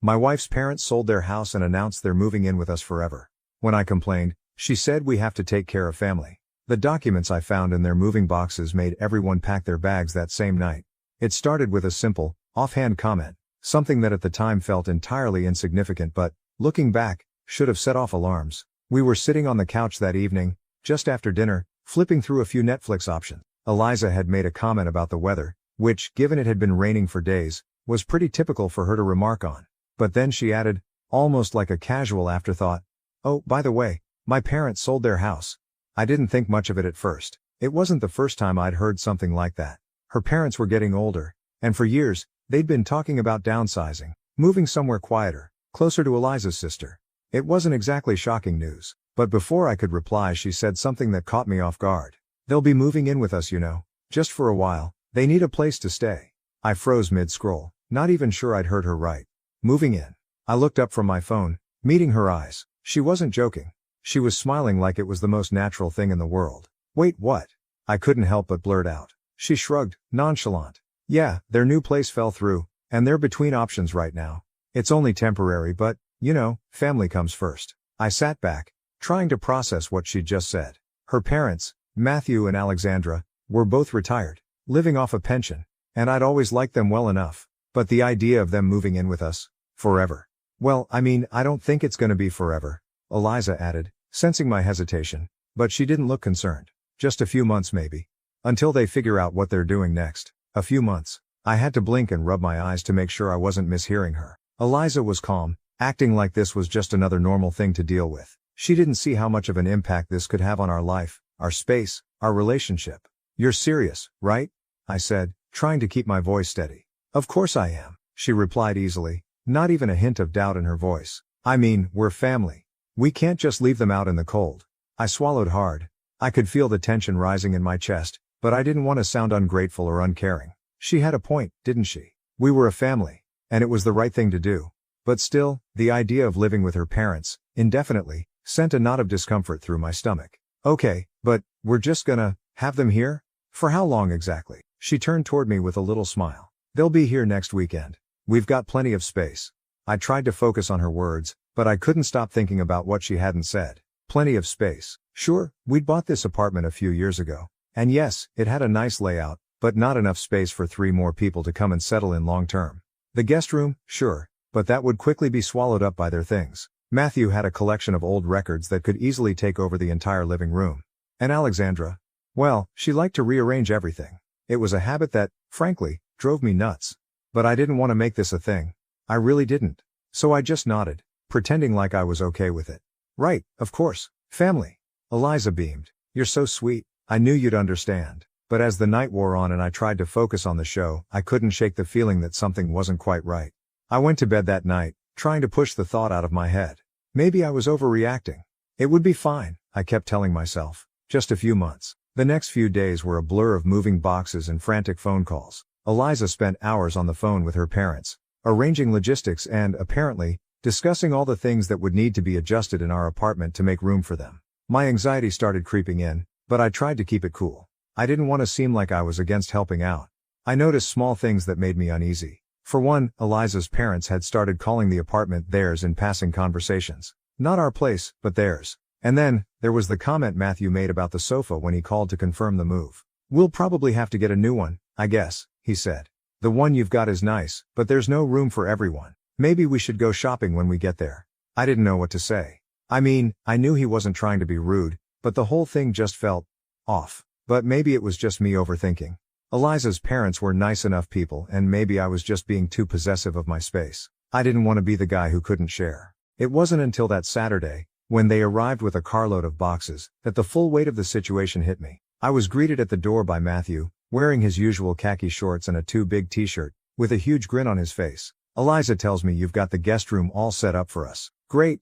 My wife's parents sold their house and announced they're moving in with us forever. When I complained, she said we have to take care of family. The documents I found in their moving boxes made everyone pack their bags that same night. It started with a simple, offhand comment, something that at the time felt entirely insignificant but, looking back, should have set off alarms. We were sitting on the couch that evening, just after dinner, flipping through a few Netflix options. Eliza had made a comment about the weather, which, given it had been raining for days, was pretty typical for her to remark on. But then she added, almost like a casual afterthought, "Oh, by the way, my parents sold their house." I didn't think much of it at first. It wasn't the first time I'd heard something like that. Her parents were getting older, and for years, they'd been talking about downsizing, moving somewhere quieter, closer to Eliza's sister. It wasn't exactly shocking news, but before I could reply she said something that caught me off guard. "They'll be moving in with us, you know. Just for a while. They need a place to stay." I froze mid-scroll, not even sure I'd heard her right. Moving in. I looked up from my phone, meeting her eyes. She wasn't joking. She was smiling like it was the most natural thing in the world. "Wait, what?" I couldn't help but blurt out. She shrugged, nonchalant. "Yeah, their new place fell through, and they're between options right now. It's only temporary but, you know, family comes first." I sat back, trying to process what she'd just said. Her parents, Matthew and Alexandra, were both retired, living off a pension, and I'd always liked them well enough. But the idea of them moving in with us, forever. "Well, I mean, I don't think it's gonna be forever," Eliza added, sensing my hesitation. But she didn't look concerned. "Just a few months maybe. Until they figure out what they're doing next." A few months. I had to blink and rub my eyes to make sure I wasn't mishearing her. Eliza was calm, acting like this was just another normal thing to deal with. She didn't see how much of an impact this could have on our life, our space, our relationship. "You're serious, right?" I said, trying to keep my voice steady. "Of course I am," she replied easily, not even a hint of doubt in her voice. "I mean, we're family. We can't just leave them out in the cold." I swallowed hard. I could feel the tension rising in my chest, but I didn't want to sound ungrateful or uncaring. She had a point, didn't she? We were a family, and it was the right thing to do. But still, the idea of living with her parents, indefinitely, sent a knot of discomfort through my stomach. "Okay, but, we're just gonna have them here? For how long exactly?" She turned toward me with a little smile. "They'll be here next weekend. We've got plenty of space." I tried to focus on her words, but I couldn't stop thinking about what she hadn't said. Plenty of space. Sure, we'd bought this apartment a few years ago. And yes, it had a nice layout, but not enough space for 3 more people to come and settle in long term. The guest room, sure, but that would quickly be swallowed up by their things. Matthew had a collection of old records that could easily take over the entire living room. And Alexandra? Well, she liked to rearrange everything. It was a habit that, frankly, drove me nuts. But I didn't want to make this a thing. I really didn't. So I just nodded, pretending like I was okay with it. "Right, of course. Family." Eliza beamed. "You're so sweet. I knew you'd understand." But as the night wore on and I tried to focus on the show, I couldn't shake the feeling that something wasn't quite right. I went to bed that night, trying to push the thought out of my head. Maybe I was overreacting. It would be fine, I kept telling myself. Just a few months. The next few days were a blur of moving boxes and frantic phone calls. Eliza spent hours on the phone with her parents, arranging logistics and, apparently, discussing all the things that would need to be adjusted in our apartment to make room for them. My anxiety started creeping in, but I tried to keep it cool. I didn't want to seem like I was against helping out. I noticed small things that made me uneasy. For one, Eliza's parents had started calling the apartment theirs in passing conversations. Not our place, but theirs. And then, there was the comment Matthew made about the sofa when he called to confirm the move. "We'll probably have to get a new one, I guess," he said. "The one you've got is nice, but there's no room for everyone. Maybe we should go shopping when we get there." I didn't know what to say. I mean, I knew he wasn't trying to be rude, but the whole thing just felt off. But maybe it was just me overthinking. Eliza's parents were nice enough people, and maybe I was just being too possessive of my space. I didn't want to be the guy who couldn't share. It wasn't until that Saturday, when they arrived with a carload of boxes, that the full weight of the situation hit me. I was greeted at the door by Matthew, wearing his usual khaki shorts and a too big t-shirt, with a huge grin on his face. "Eliza tells me you've got the guest room all set up for us." Great.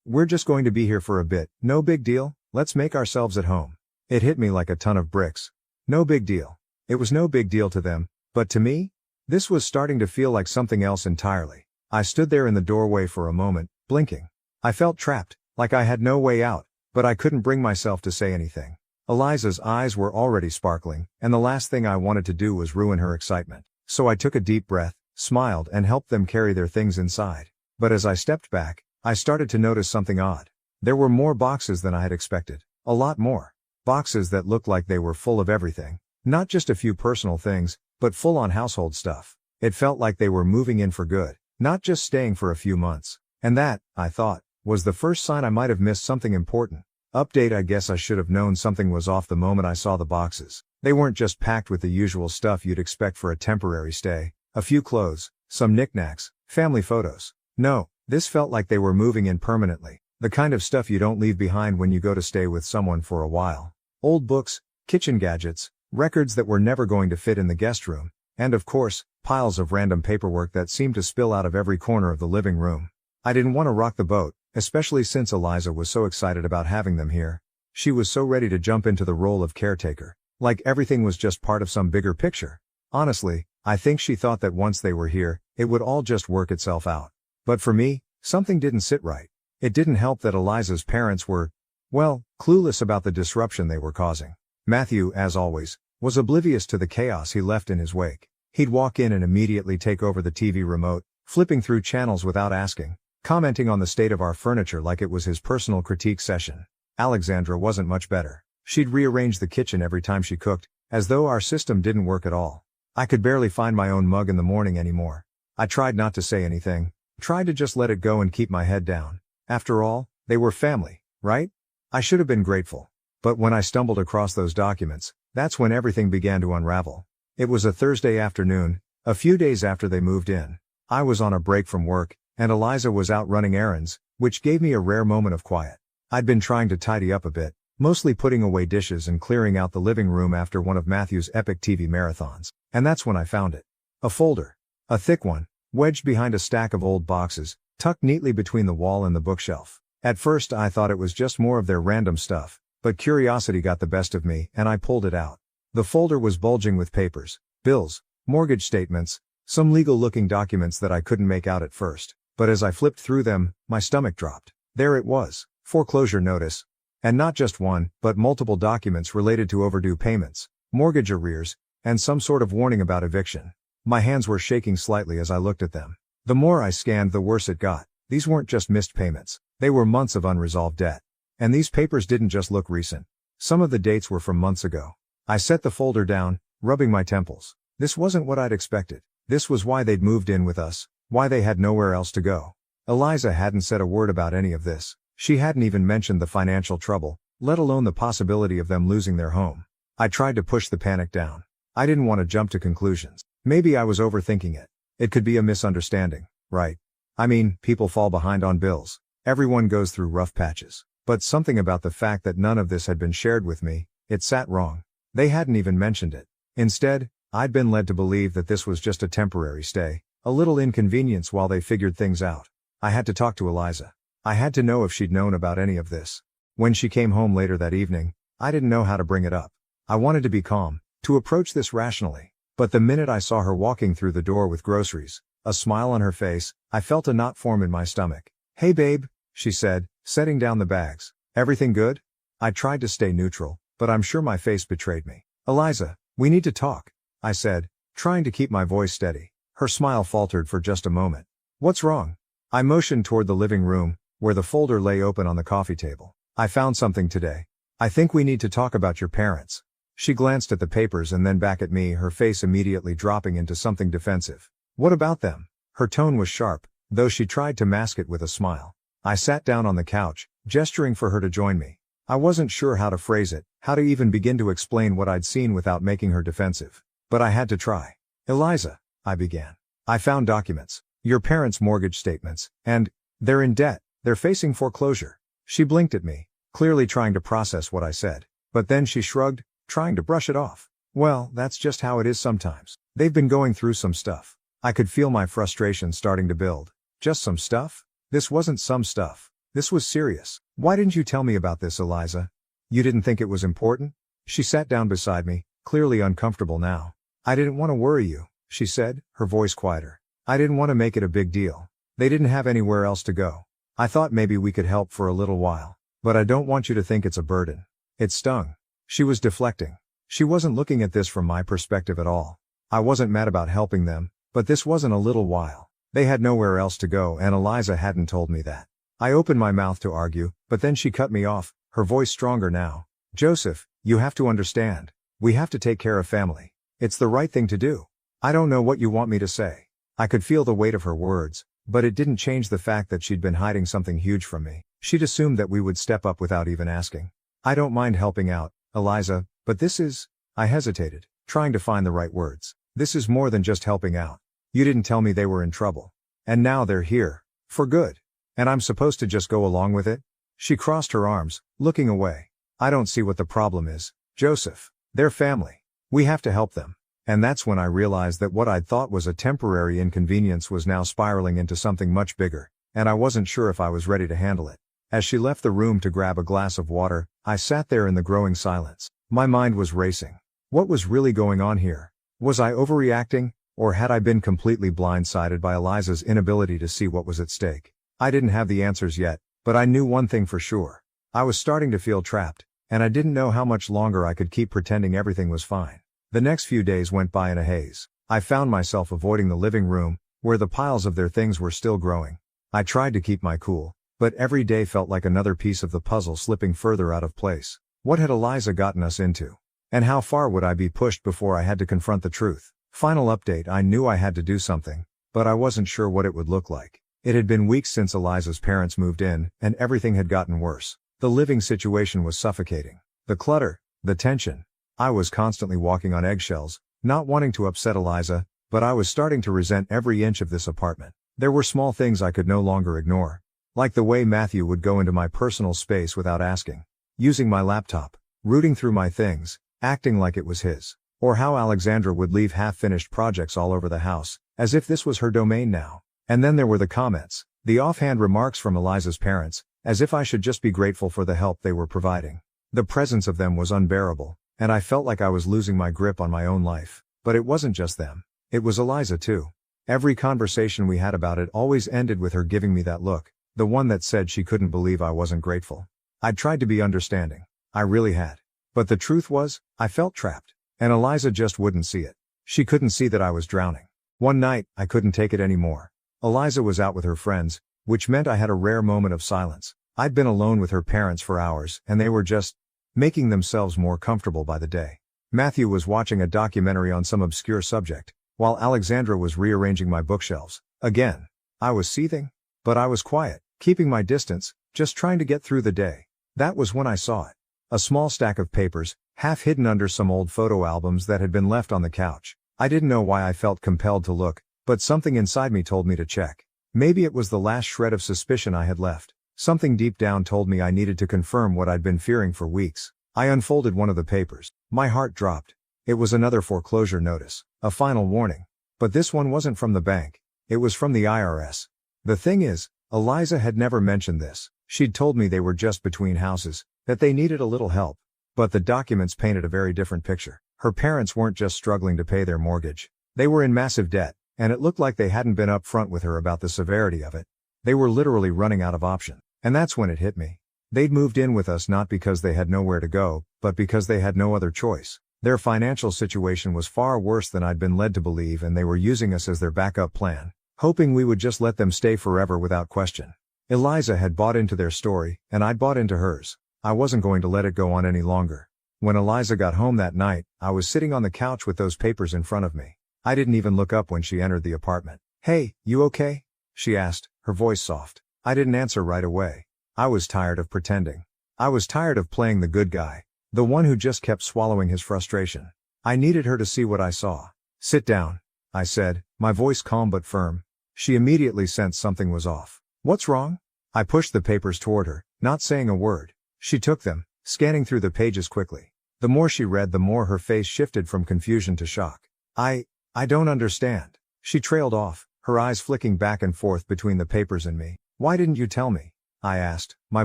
We're just going to be here for a bit. No big deal, let's make ourselves at home." It hit me like a ton of bricks. No big deal. It was no big deal to them, but to me? This was starting to feel like something else entirely. I stood there in the doorway for a moment, blinking. I felt trapped, like I had no way out, but I couldn't bring myself to say anything. Eliza's eyes were already sparkling, and the last thing I wanted to do was ruin her excitement. So I took a deep breath, smiled and helped them carry their things inside. But as I stepped back, I started to notice something odd. There were more boxes than I had expected. A lot more. Boxes that looked like they were full of everything. Not just a few personal things, but full-on household stuff. It felt like they were moving in for good, not just staying for a few months. And that, I thought, was the first sign I might have missed something important. Update: I guess I should have known something was off the moment I saw the boxes. They weren't just packed with the usual stuff you'd expect for a temporary stay. A few clothes, some knickknacks, family photos. No, this felt like they were moving in permanently. The kind of stuff you don't leave behind when you go to stay with someone for a while. Old books, kitchen gadgets, records that were never going to fit in the guest room, and of course, piles of random paperwork that seemed to spill out of every corner of the living room. I didn't want to rock the boat, especially since Eliza was so excited about having them here. She was so ready to jump into the role of caretaker, like everything was just part of some bigger picture. Honestly, I think she thought that once they were here, it would all just work itself out. But for me, something didn't sit right. It didn't help that Eliza's parents were, well, clueless about the disruption they were causing. Matthew, as always, was oblivious to the chaos he left in his wake. He'd walk in and immediately take over the TV remote, flipping through channels without asking, commenting on the state of our furniture like it was his personal critique session. Alexandra wasn't much better. She'd rearrange the kitchen every time she cooked, as though our system didn't work at all. I could barely find my own mug in the morning anymore. I tried not to say anything, tried to just let it go and keep my head down. After all, they were family, right? I should have been grateful. But when I stumbled across those documents, that's when everything began to unravel. It was a Thursday afternoon, a few days after they moved in. I was on a break from work, and Eliza was out running errands, which gave me a rare moment of quiet. I'd been trying to tidy up a bit, mostly putting away dishes and clearing out the living room after one of Matthew's epic TV marathons. And that's when I found it. A folder. A thick one, wedged behind a stack of old boxes, tucked neatly between the wall and the bookshelf. At first I thought it was just more of their random stuff, but curiosity got the best of me and I pulled it out. The folder was bulging with papers, bills, mortgage statements, some legal-looking documents that I couldn't make out at first. But as I flipped through them, my stomach dropped. There it was, foreclosure notice. And not just one, but multiple documents related to overdue payments, mortgage arrears, and some sort of warning about eviction. My hands were shaking slightly as I looked at them. The more I scanned, the worse it got. These weren't just missed payments. They were months of unresolved debt. And these papers didn't just look recent. Some of the dates were from months ago. I set the folder down, rubbing my temples. This wasn't what I'd expected. This was why they'd moved in with us, why they had nowhere else to go. Eliza hadn't said a word about any of this. She hadn't even mentioned the financial trouble, let alone the possibility of them losing their home. I tried to push the panic down. I didn't want to jump to conclusions. Maybe I was overthinking it. It could be a misunderstanding, right? I mean, people fall behind on bills. Everyone goes through rough patches. But something about the fact that none of this had been shared with me, it sat wrong. They hadn't even mentioned it. Instead, I'd been led to believe that this was just a temporary stay, a little inconvenience while they figured things out. I had to talk to Eliza. I had to know if she'd known about any of this. When she came home later that evening, I didn't know how to bring it up. I wanted to be calm, to approach this rationally. But the minute I saw her walking through the door with groceries, a smile on her face, I felt a knot form in my stomach. "Hey babe," she said, setting down the bags. "Everything good?" I tried to stay neutral, but I'm sure my face betrayed me. "Eliza, we need to talk," I said, trying to keep my voice steady. Her smile faltered for just a moment. "What's wrong?" I motioned toward the living room, where the folder lay open on the coffee table. "I found something today. I think we need to talk about your parents." She glanced at the papers and then back at me, her face immediately dropping into something defensive. "What about them?" Her tone was sharp, though she tried to mask it with a smile. I sat down on the couch, gesturing for her to join me. I wasn't sure how to phrase it, how to even begin to explain what I'd seen without making her defensive. But I had to try. "Eliza," I began. "I found documents. Your parents' mortgage statements, and they're in debt. They're facing foreclosure." She blinked at me, clearly trying to process what I said. But then she shrugged, trying to brush it off. "Well, that's just how it is sometimes. They've been going through some stuff." I could feel my frustration starting to build. Just some stuff? This wasn't some stuff. This was serious. "Why didn't you tell me about this, Eliza? You didn't think it was important?" She sat down beside me, clearly uncomfortable now. "I didn't want to worry you," she said, her voice quieter. "I didn't want to make it a big deal. They didn't have anywhere else to go. I thought maybe we could help for a little while. But I don't want you to think it's a burden." It stung. She was deflecting. She wasn't looking at this from my perspective at all. I wasn't mad about helping them, But this wasn't a little while. They had nowhere else to go and Eliza hadn't told me that. I opened my mouth to argue, but then she cut me off, her voice stronger now. Joseph, you have to understand. We have to take care of family. It's the right thing to do. I don't know what you want me to say. I could feel the weight of her words, but it didn't change the fact that she'd been hiding something huge from me. She'd assumed that we would step up without even asking. I don't mind helping out, Eliza, but this is... I hesitated, trying to find the right words. This is more than just helping out. You didn't tell me they were in trouble. And now they're here. For good. And I'm supposed to just go along with it? She crossed her arms, looking away. I don't see what the problem is, Joseph. They're family. We have to help them. And that's when I realized that what I'd thought was a temporary inconvenience was now spiraling into something much bigger, and I wasn't sure if I was ready to handle it. As she left the room to grab a glass of water, I sat there in the growing silence. My mind was racing. What was really going on here? Was I overreacting, or had I been completely blindsided by Eliza's inability to see what was at stake? I didn't have the answers yet, but I knew one thing for sure. I was starting to feel trapped, and I didn't know how much longer I could keep pretending everything was fine. The next few days went by in a haze. I found myself avoiding the living room, where the piles of their things were still growing. I tried to keep my cool, but every day felt like another piece of the puzzle slipping further out of place. What had Eliza gotten us into? And how far would I be pushed before I had to confront the truth? Final update: I knew I had to do something, but I wasn't sure what it would look like. It had been weeks since Eliza's parents moved in, and everything had gotten worse. The living situation was suffocating. The clutter, the tension. I was constantly walking on eggshells, not wanting to upset Eliza, but I was starting to resent every inch of this apartment. There were small things I could no longer ignore. Like the way Matthew would go into my personal space without asking. Using my laptop. Rooting through my things. Acting like it was his. Or how Alexandra would leave half-finished projects all over the house, as if this was her domain now. And then there were the comments. The offhand remarks from Eliza's parents, as if I should just be grateful for the help they were providing. The presence of them was unbearable, and I felt like I was losing my grip on my own life. But it wasn't just them. It was Eliza too. Every conversation we had about it always ended with her giving me that look, the one that said she couldn't believe I wasn't grateful. I'd tried to be understanding. I really had. But the truth was, I felt trapped. And Eliza just wouldn't see it. She couldn't see that I was drowning. One night, I couldn't take it anymore. Eliza was out with her friends, which meant I had a rare moment of silence. I'd been alone with her parents for hours, and they were just making themselves more comfortable by the day. Matthew was watching a documentary on some obscure subject, while Alexandra was rearranging my bookshelves. Again, I was seething, but I was quiet, keeping my distance, just trying to get through the day. That was when I saw it. A small stack of papers, half hidden under some old photo albums that had been left on the couch. I didn't know why I felt compelled to look, but something inside me told me to check. Maybe it was the last shred of suspicion I had left. Something deep down told me I needed to confirm what I'd been fearing for weeks. I unfolded one of the papers. My heart dropped. It was another foreclosure notice, a final warning. But this one wasn't from the bank. It was from the IRS. The thing is, Eliza had never mentioned this. She'd told me they were just between houses, that they needed a little help. But the documents painted a very different picture. Her parents weren't just struggling to pay their mortgage. They were in massive debt, and it looked like they hadn't been upfront with her about the severity of it. They were literally running out of options. And that's when it hit me. They'd moved in with us not because they had nowhere to go, but because they had no other choice. Their financial situation was far worse than I'd been led to believe, and they were using us as their backup plan, hoping we would just let them stay forever without question. Eliza had bought into their story, and I'd bought into hers. I wasn't going to let it go on any longer. When Eliza got home that night, I was sitting on the couch with those papers in front of me. I didn't even look up when she entered the apartment. "Hey, you okay?" she asked, her voice soft. I didn't answer right away. I was tired of pretending. I was tired of playing the good guy, the one who just kept swallowing his frustration. I needed her to see what I saw. "Sit down," I said, my voice calm but firm. She immediately sensed something was off. "What's wrong?" I pushed the papers toward her, not saying a word. She took them, scanning through the pages quickly. The more she read, the more her face shifted from confusion to shock. I don't understand." She trailed off, her eyes flicking back and forth between the papers and me. "Why didn't you tell me?" I asked, my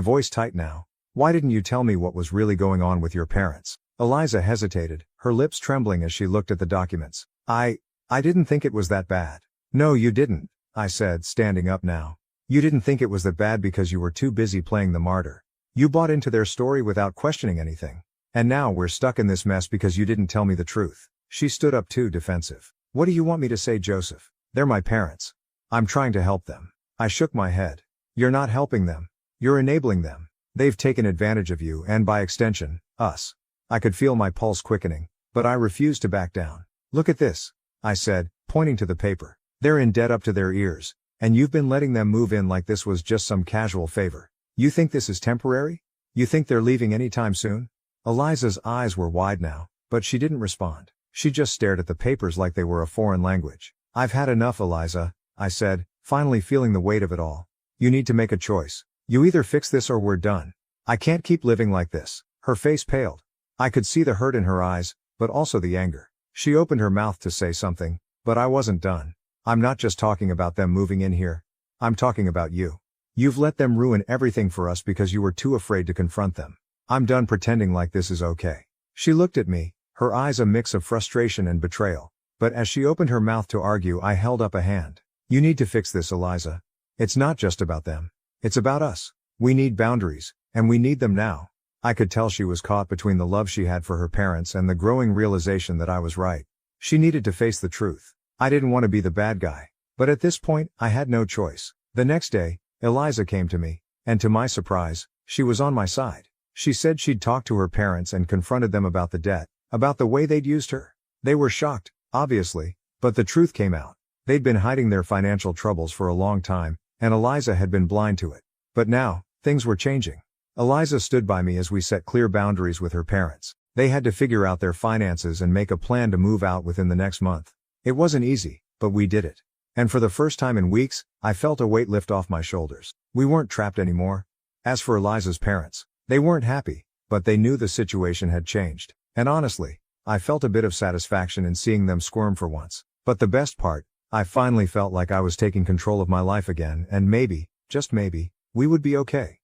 voice tight now. "Why didn't you tell me what was really going on with your parents?" Eliza hesitated, her lips trembling as she looked at the documents. I didn't think it was that bad." "No, you didn't," I said, standing up now. "You didn't think it was that bad because you were too busy playing the martyr. You bought into their story without questioning anything. And now we're stuck in this mess because you didn't tell me the truth." She stood up too defensive. "What do you want me to say, Joseph? They're my parents. I'm trying to help them. I shook my head. You're not helping them. You're enabling them. They've taken advantage of you and by extension, us. I could feel my pulse quickening, but I refused to back down. Look at this, I said, pointing to the paper. They're in debt up to their ears, and you've been letting them move in like this was just some casual favor. You think this is temporary? You think they're leaving anytime soon? Eliza's eyes were wide now, but she didn't respond. She just stared at the papers like they were a foreign language. I've had enough, Eliza, I said, finally feeling the weight of it all. You need to make a choice. You either fix this or we're done. I can't keep living like this. Her face paled. I could see the hurt in her eyes, but also the anger. She opened her mouth to say something, but I wasn't done. I'm not just talking about them moving in here. I'm talking about you. You've let them ruin everything for us because you were too afraid to confront them. I'm done pretending like this is okay. She looked at me, her eyes a mix of frustration and betrayal. But as she opened her mouth to argue, I held up a hand. You need to fix this, Eliza. It's not just about them. It's about us. We need boundaries, and we need them now. I could tell she was caught between the love she had for her parents and the growing realization that I was right. She needed to face the truth. I didn't want to be the bad guy. But at this point, I had no choice. The next day, Eliza came to me, and to my surprise, she was on my side. She said she'd talked to her parents and confronted them about the debt, about the way they'd used her. They were shocked, obviously, but the truth came out. They'd been hiding their financial troubles for a long time, and Eliza had been blind to it. But now, things were changing. Eliza stood by me as we set clear boundaries with her parents. They had to figure out their finances and make a plan to move out within the next month. It wasn't easy, but we did it. And for the first time in weeks, I felt a weight lift off my shoulders. We weren't trapped anymore. As for Eliza's parents, they weren't happy, but they knew the situation had changed. And honestly, I felt a bit of satisfaction in seeing them squirm for once. But the best part, I finally felt like I was taking control of my life again, and maybe, just maybe, we would be okay.